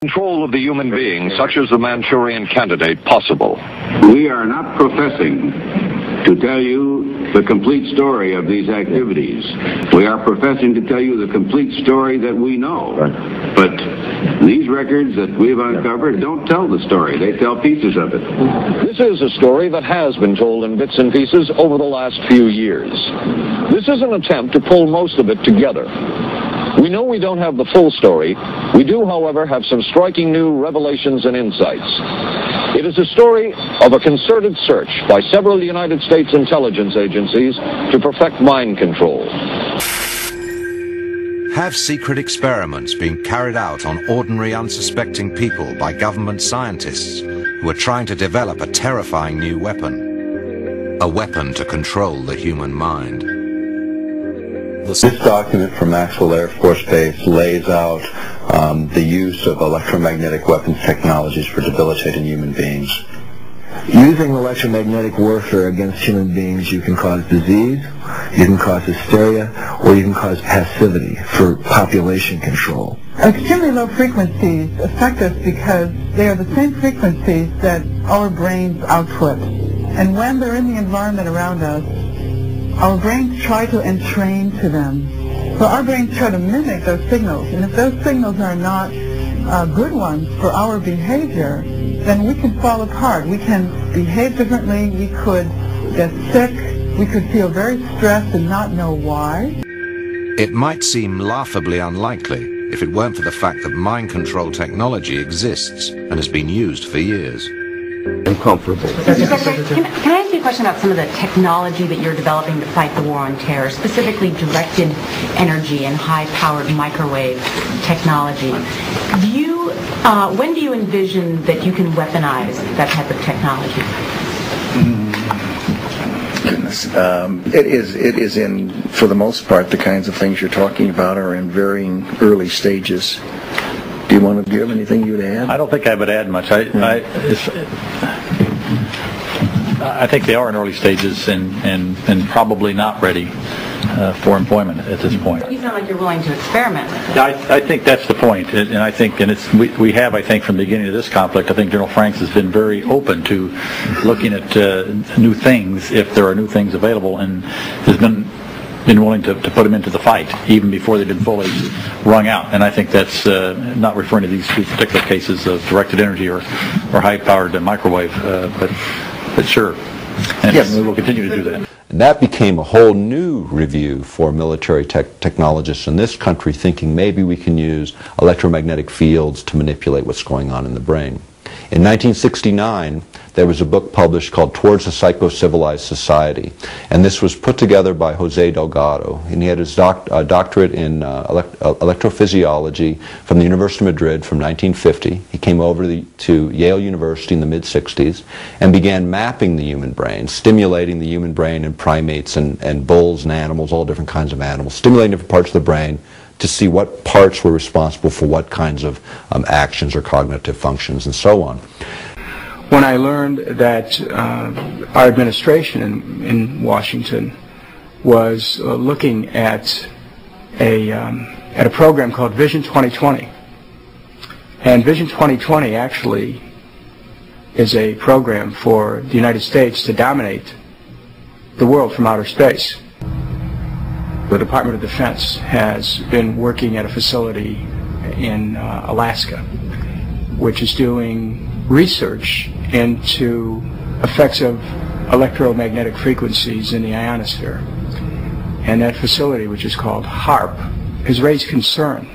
Control of the human being, such as the Manchurian Candidate, possible? We are not professing to tell you the complete story of these activities. We are professing to tell you the complete story that we know. But these records that we've uncovered don't tell the story. They tell pieces of it. This is a story that has been told in bits and pieces over the last few years. This is an attempt to pull most of it together. We know we don't have the full story. We do, however, have some striking new revelations and insights. It is a story of a concerted search by several United States intelligence agencies to perfect mind control. Have secret experiments been carried out on ordinary, unsuspecting people by government scientists who are trying to develop a terrifying new weapon? A weapon to control the human mind. This document from Maxwell Air Force Base lays out the use of electromagnetic weapons technologies for debilitating human beings. Using electromagnetic warfare against human beings, you can cause disease, you can cause hysteria, or you can cause passivity for population control. Extremely low frequencies affect us because they are the same frequencies that our brains output. And when they're in the environment around us, our brains try to entrain to them. So our brains try to mimic those signals, and if those signals are not good ones for our behavior, then we can fall apart. We can behave differently, we could get sick, we could feel very stressed and not know why. It might seem laughably unlikely if it weren't for the fact that mind control technology exists and has been used for years. Uncomfortable. Can I ask you a question about some of the technology that you're developing to fight the war on terror, specifically directed energy and high-powered microwave technology? When do you envision that you can weaponize that type of technology? Goodness. It is in, for the most part, the kinds of things you're talking about are in varying early stages. Do you have anything you'd add? I don't think I would add much. I think they are in early stages and probably not ready for employment at this point. You sound like you're willing to experiment with it. I think that's the point, and I think, we have, I think, from the beginning of this conflict, I think General Franks has been very open to looking at new things if there are new things available, and has been willing to put them into the fight even before they've been fully wrung out. And I think that's not referring to these particular cases of directed energy or high-powered microwave, but sure. And yes, we will continue to do that. And that became a whole new review for military technologists in this country, thinking maybe we can use electromagnetic fields to manipulate what's going on in the brain. In 1969, there was a book published called Towards a Psycho-Civilized Society, and this was put together by Jose Delgado, and he had his doctorate in electrophysiology from the University of Madrid from 1950. He came over to Yale University in the mid-60s and began mapping the human brain, stimulating the human brain in primates and bulls and animals, all different kinds of animals, stimulating different parts of the brain to see what parts were responsible for what kinds of actions or cognitive functions and so on. When I learned that our administration in Washington was looking at a program called Vision 2020, and Vision 2020 actually is a program for the United States to dominate the world from outer space. The Department of Defense has been working at a facility in Alaska, which is doing research into effects of electromagnetic frequencies in the ionosphere. And that facility, which is called HAARP, has raised concern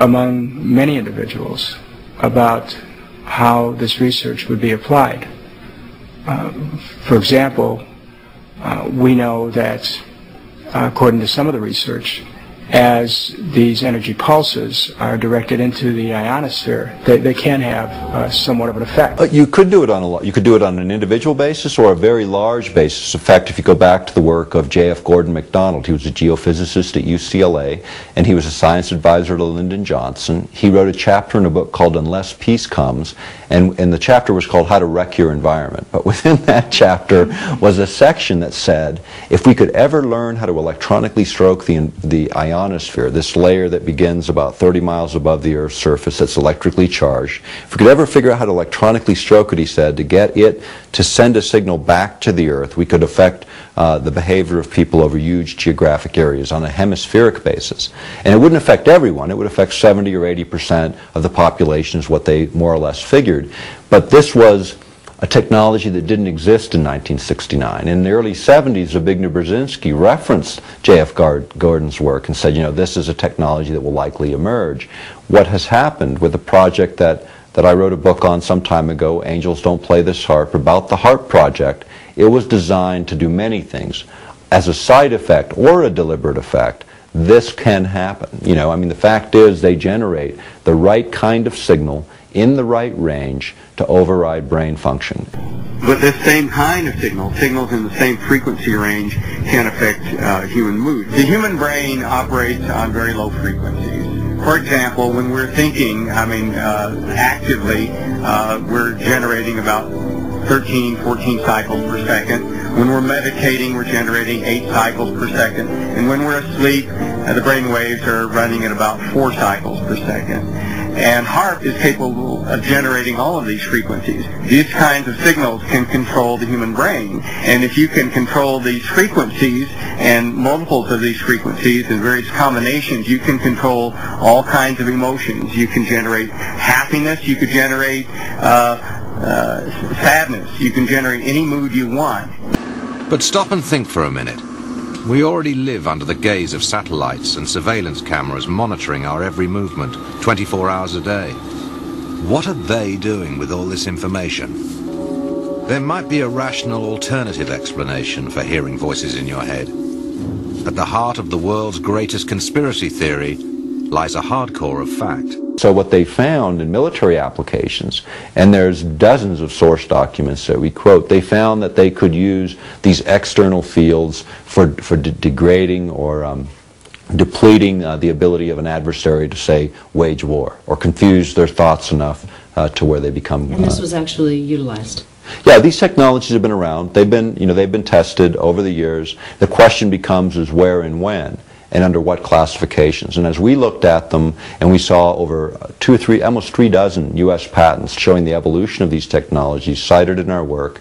among many individuals about how this research would be applied. For example, we know that according to some of the research, as these energy pulses are directed into the ionosphere, they can have somewhat of an effect. You could do it on an individual basis or a very large basis. In fact, if you go back to the work of J.F. Gordon MacDonald, he was a geophysicist at UCLA, and he was a science advisor to Lyndon Johnson. He wrote a chapter in a book called Unless Peace Comes, and the chapter was called How to Wreck Your Environment. But within that chapter was a section that said, if we could ever learn how to electronically stroke the ionosphere, ionosphere, this layer that begins about 30 miles above the Earth's surface that's electrically charged. If we could ever figure out how to electronically stroke it, he said, to get it to send a signal back to the Earth, we could affect the behavior of people over huge geographic areas on a hemispheric basis. And it wouldn't affect everyone. It would affect 70 or 80% of the population is what they more or less figured. But this was a technology that didn't exist in 1969. In the early 70s, Zbigniew Brzezinski referenced J.F. Gordon's work and said, you know, this is a technology that will likely emerge. What has happened with a project that I wrote a book on some time ago, Angels Don't Play This Harp, about the HARP project, it was designed to do many things. As a side effect or a deliberate effect, this can happen. You know, I mean, the fact is they generate the right kind of signal in the right range to override brain function. But this same kind of signals in the same frequency range can affect human mood. The human brain operates on very low frequencies. For example, when we're thinking, actively, we're generating about 13, 14 cycles per second. When we're meditating, we're generating 8 cycles per second. And when we're asleep, the brain waves are running at about 4 cycles per second. And HARP is capable of generating all of these frequencies. These kinds of signals can control the human brain. And if you can control these frequencies and multiples of these frequencies and various combinations, you can control all kinds of emotions. You can generate happiness. You could generate sadness. You can generate any mood you want. But stop and think for a minute. We already live under the gaze of satellites and surveillance cameras monitoring our every movement 24 hours a day. What are they doing with all this information? There might be a rational alternative explanation for hearing voices in your head. At the heart of the world's greatest conspiracy theory lies a hard core of fact. So what they found in military applications, and there's dozens of source documents that we quote, they found that they could use these external fields for degrading or depleting the ability of an adversary to, say, wage war or confuse their thoughts enough to where they become... And this was actually utilized? Yeah, these technologies have been around. They've been tested over the years. The question becomes is where and when, and under what classifications. And as we looked at them and we saw over almost 3 dozen U.S. patents showing the evolution of these technologies cited in our work,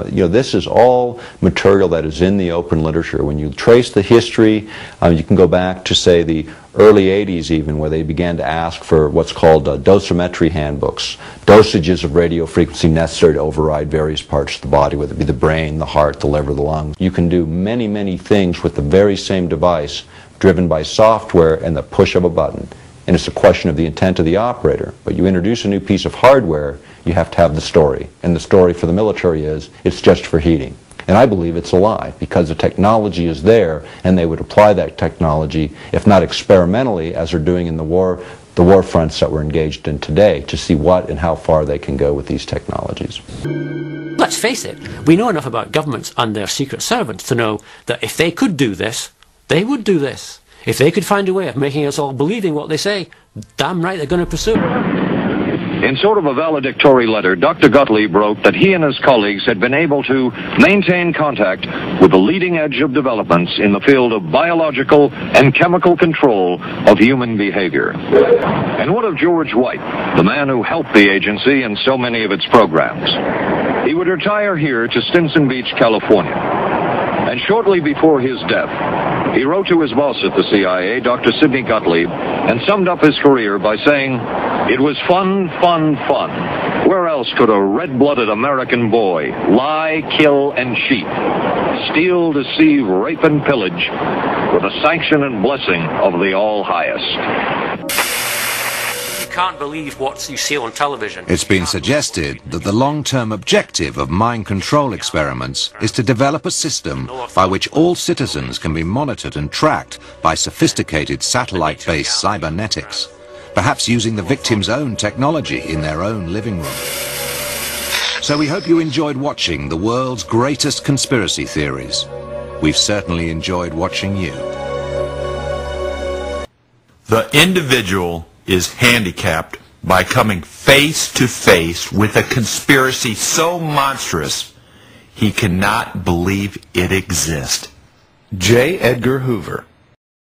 this is all material that is in the open literature. When you trace the history, you can go back to, say, the early 80s even, where they began to ask for what's called dosimetry handbooks, dosages of radio frequency necessary to override various parts of the body, whether it be the brain, the heart, the liver, the lungs. You can do many, many things with the very same device, driven by software and the push of a button. And it's a question of the intent of the operator. But you introduce a new piece of hardware, you have to have the story. And the story for the military is, it's just for heating. And I believe it's a lie, because the technology is there, and they would apply that technology, if not experimentally, as they're doing in the war fronts that we're engaged in today, to see what and how far they can go with these technologies. Let's face it, we know enough about governments and their secret servants to know that if they could do this, they would do this. If they could find a way of making us all believing what they say, damn right they're going to pursue it. In sort of a valedictory letter, Dr. Gottlieb wrote that he and his colleagues had been able to maintain contact with the leading edge of developments in the field of biological and chemical control of human behavior. And what of George White, the man who helped the agency in so many of its programs? He would retire here to Stinson Beach, California. And shortly before his death, he wrote to his boss at the CIA, Dr. Sidney Gottlieb, and summed up his career by saying, "It was fun, fun, fun. Where else could a red-blooded American boy lie, kill, and cheat, steal, deceive, rape, and pillage with the sanction and blessing of the All-Highest?" You can't believe what you see on television. It's been suggested that the long-term objective of mind control experiments is to develop a system by which all citizens can be monitored and tracked by sophisticated satellite-based cybernetics, perhaps using the victim's own technology in their own living room. So we hope you enjoyed watching the world's greatest conspiracy theories. We've certainly enjoyed watching you. The individual is handicapped by coming face to face with a conspiracy so monstrous he cannot believe it exists. J. Edgar Hoover.